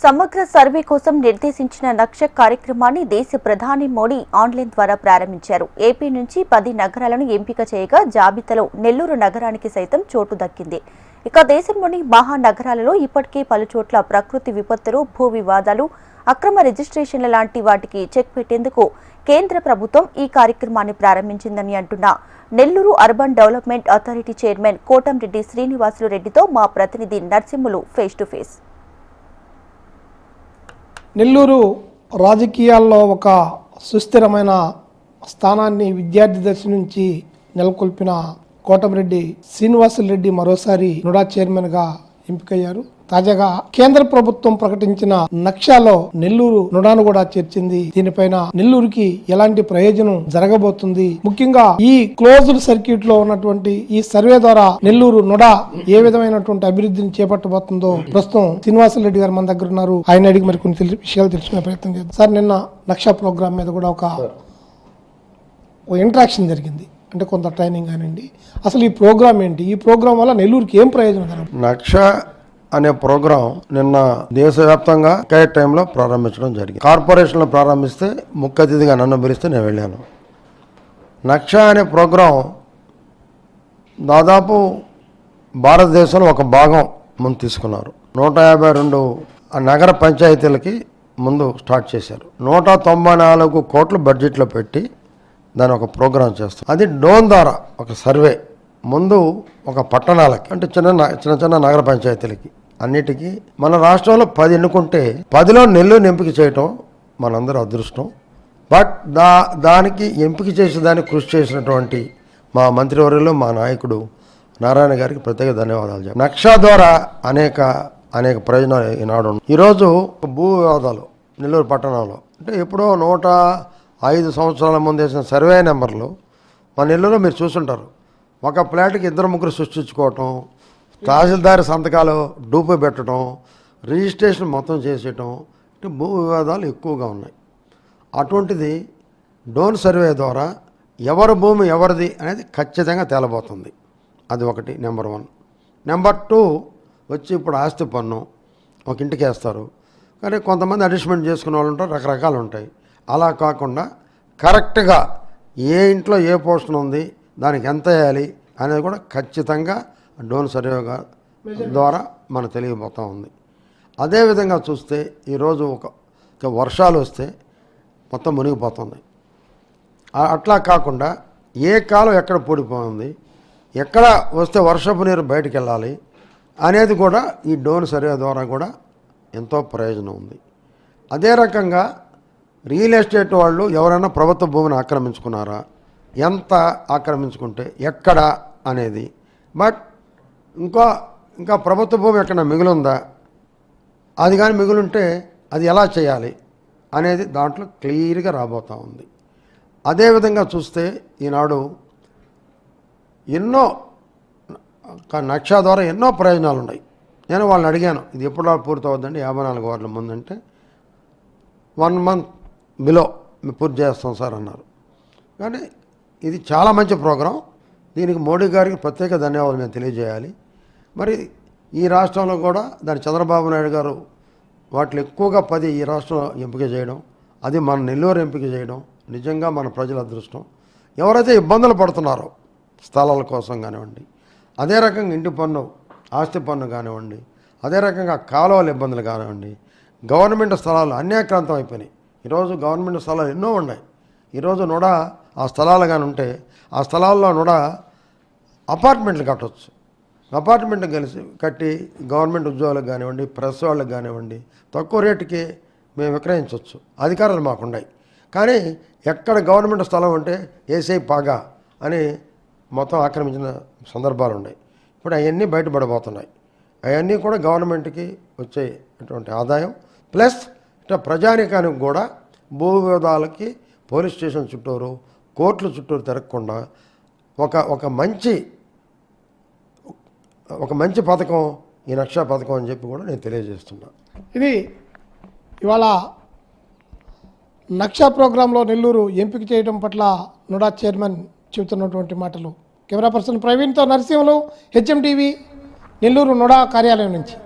సమగ్ర సర్వే కోసం నిర్దేశించిన లక్ష్య కార్యక్రమాన్ని దేశ ప్రధాని మోడీ ఆన్లైన్ ద్వారా ప్రారంభించారు. ఏపీ నుంచి 10 నగరాలను ఎంపిక చేయగా జాబితాలో నెల్లూరు నగరానికి సైతం చోటు దక్కింది. ఇక దేశంలోని మహానగరాలలో ఇప్పటికే పలుచోట్ల ప్రకృతి విపత్తులు, భూ వివాదాలు, అక్రమ రిజిస్ట్రేషన్ల లాంటి వాటికి చెక్ పెట్టేందుకు కేంద్ర ప్రభుత్వం ఈ కార్యక్రమాన్ని ప్రారంభించిందని అంటున్న Nellore urban development authority chairman Kotamreddy Srinivasulu రెడ్డితో మా ప్రతినిధి Narsimhulu face to face. Nellore రాజకీయాల్లో ఒక సుస్థిరమైన స్థానాన్ని విద్యార్థి దశ నుంచి నెలకొల్పిన కోటంరెడ్డి శ్రీనివాసులరెడ్డి మరోసారి నుడా చైర్మన్ గా ఎంపికయ్యారు. తాజాగా కేంద్ర ప్రభుత్వం ప్రకటించిన నక్షాలో నెల్లూరు నుడాను కూడా చేర్చింది. దీనిపైన నెల్లూరుకి ఎలాంటి ప్రయోజనం జరగబోతుంది, ముఖ్యంగా ఈ క్లోజ్డ్ సర్క్యూట్ లో ఉన్నటువంటి ఈ సర్వే ద్వారా నెల్లూరు నుడా ఏ విధమైనటువంటి అభివృద్ధిని చేపట్టబోతుందో ప్రస్తుతం శ్రీనివాసులరెడ్డి గారు మన దగ్గర ఉన్నారు. ఆయన అడిగి మరి కొన్ని విషయాలు తెలుసుకునే ప్రయత్నం చేద్దాం. సార్, నిన్న నక్షా ప్రోగ్రామ్ మీద కూడా ఒక ఇంటరాక్షన్ జరిగింది, అంటే కొంత ట్రైనింగ్ కానివ్వండి. అసలు ఈ ప్రోగ్రామ్ ఏంటి, ఈ ప్రోగ్రామ్ వల్ల నెల్లూరుకి ఏం ప్రయోజనం? నక్ష అనే ప్రోగ్రాం నిన్న దేశవ్యాప్తంగా ఒకే టైంలో ప్రారంభించడం జరిగింది. కార్పొరేషన్లో ప్రారంభిస్తే ముఖ్య అతిథిగా నన్ను పిలిస్తే నేను వెళ్ళాను. నక్ష అనే ప్రోగ్రాం దాదాపు భారతదేశంలో ఒక భాగం ముందు తీసుకున్నారు. 152 నగర పంచాయతీలకి ముందు స్టార్ట్ చేశారు. 194 కోట్ల బడ్జెట్లో పెట్టి దాని ఒక ప్రోగ్రాం చేస్తారు. అది డ్రోన్ ద్వారా ఒక సర్వే ముందు ఒక పట్టణాలకి, అంటే చిన్న నగర పంచాయతీలకి అన్నిటికీ మన రాష్ట్రంలో 10 ఎన్నుకుంటే 10లో నెల్లూరు ఎంపిక చేయటం మనందరూ అదృష్టం. బట్ దానికి ఎంపిక చేసేదానికి కృషి చేసినటువంటి మా మంత్రివర్యులు, మా నాయకుడు నారాయణ గారికి ప్రత్యేక ధన్యవాదాలు చెప్పారు. నక్షా ద్వారా అనేక ప్రయోజనాలు ఈనాడు. ఈరోజు భూ వివాదాలు నెల్లూరు పట్టణంలో అంటే ఎప్పుడో 105 సంవత్సరాల ముందు వేసిన సర్వే నెంబర్లు మన నెల్లూరులో మీరు చూసుంటారు. ఒక ప్లాట్కి 2-3 సృష్టించుకోవటం, తహసీల్దార్ సంతకాలు డూపు పెట్టడం, రిజిస్ట్రేషన్ మొత్తం చేసేయటం, అంటే భూ వివాదాలు ఎక్కువగా ఉన్నాయి. అటువంటిది డ్రోన్ సర్వే ద్వారా ఎవరి భూమి ఎవరిది అనేది ఖచ్చితంగా తేలబోతుంది. అది ఒకటి, నెంబర్ 1. నెంబర్ 2 వచ్చి ఇప్పుడు ఆస్తి పన్ను ఒక ఇంటికి వేస్తారు, కానీ కొంతమంది అడ్జస్ట్మెంట్ చేసుకునే వాళ్ళు ఉంటారు, రకరకాలు ఉంటాయి. అలా కాకుండా కరెక్ట్గా ఏ ఇంట్లో ఏ పోర్షన్ ఉంది, దానికి ఎంత వేయాలి అనేది కూడా ఖచ్చితంగా డ్రోన్ సర్వే ద్వారా మనకు తెలియబోతూ ఉంది. అదేవిధంగా చూస్తే ఈరోజు ఒక వర్షాలు వస్తే మొత్తం మునిగిపోతుంది. అట్లా కాకుండా ఏ కాలం ఎక్కడ పూడిపోయింది, ఎక్కడ వస్తే వర్షపు నీరు బయటకు వెళ్ళాలి అనేది కూడా ఈ డ్రోన్ సర్వే ద్వారా కూడా ఎంతో ప్రయోజనం ఉంది. అదే రకంగా రియల్ ఎస్టేట్ వాళ్ళు ఎవరైనా ప్రభుత్వ భూమిని ఆక్రమించుకున్నారా, ఎంత ఆక్రమించుకుంటే ఎక్కడ అనేది, బట్ ఇంకా ప్రభుత్వ భూమి ఎక్కడ మిగులుందా, అది కానీ మిగులుంటే అది ఎలా చేయాలి అనేది దాంట్లో క్లియర్గా రాబోతూ ఉంది. అదేవిధంగా చూస్తే ఈనాడు నక్షా ద్వారా ఎన్నో ప్రయోజనాలు ఉన్నాయి. నేను వాళ్ళని అడిగాను, ఇది ఎప్పుడు పూర్తవుద్దండి, 54 వార్డుల ముందంటే 1 మంత్ బిలో పూర్తి చేస్తాం సార్ అన్నారు. కానీ ఇది చాలా మంచి ప్రోగ్రాం. దీనికి మోడీ గారికి ప్రత్యేక ధన్యవాదాలు మేము తెలియజేయాలి. మరి ఈ రాష్ట్రంలో కూడా దాని చంద్రబాబు నాయుడు గారు వాటిలో ఎక్కువగా 10 ఈ రాష్ట్రంలో ఎంపిక చేయడం, అది మన నెల్లూరు ఎంపిక చేయడం నిజంగా మన ప్రజల అదృష్టం. ఎవరైతే ఇబ్బందులు పడుతున్నారో స్థలాల కోసం కానివ్వండి, అదే రకంగా ఇంటి పన్ను, ఆస్తి పన్ను కానివ్వండి, అదే రకంగా కాలువల ఇబ్బందులు కానివ్వండి, గవర్నమెంట్ స్థలాలు అన్యాక్రాంతం అయిపోయినాయి. ఈరోజు గవర్నమెంట్ స్థలాలు ఎన్నో ఉన్నాయి. ఈరోజు నుడా ఆ స్థలాలు కానీ ఉంటే ఆ స్థలాల్లో నుడా అపార్ట్మెంట్లు కట్టవచ్చు. అపార్ట్మెంట్లు కట్టి గవర్నమెంట్ ఉద్యోగులకు కానివ్వండి, ప్రెస్ వాళ్ళకి కానివ్వండి తక్కువ రేటుకి మేము విక్రయించవచ్చు. అధికారాలు మాకున్నాయి. కానీ ఎక్కడ గవర్నమెంట్ స్థలం ఉంటే ఏసై పాగా అని మొత్తం ఆక్రమించిన సందర్భాలు ఉన్నాయి. ఇప్పుడు అవన్నీ బయటపడబోతున్నాయి. అవన్నీ కూడా గవర్నమెంట్కి వచ్చేటువంటి ఆదాయం ప్లస్ ఇట్లా ప్రజానికానికి కూడా భూ వివాదాలకి పోలీస్ స్టేషన్ చుట్టూరు, కోర్టుల చుట్టూరు తిరగకుండా ఒక మంచి పథకం ఈ నక్షా పథకం అని చెప్పి కూడా నేను తెలియజేస్తున్నా. ఇది ఇవాళ నక్షా ప్రోగ్రాంలో నెల్లూరు ఎంపిక చేయడం పట్ల నుడా చైర్మన్ చెబుతున్నటువంటి మాటలు. కెమెరా పర్సన్ ప్రవీణ్తో నరసింహులు, హెచ్ఎం టీవీ, నెల్లూరు నుడా కార్యాలయం నుంచి.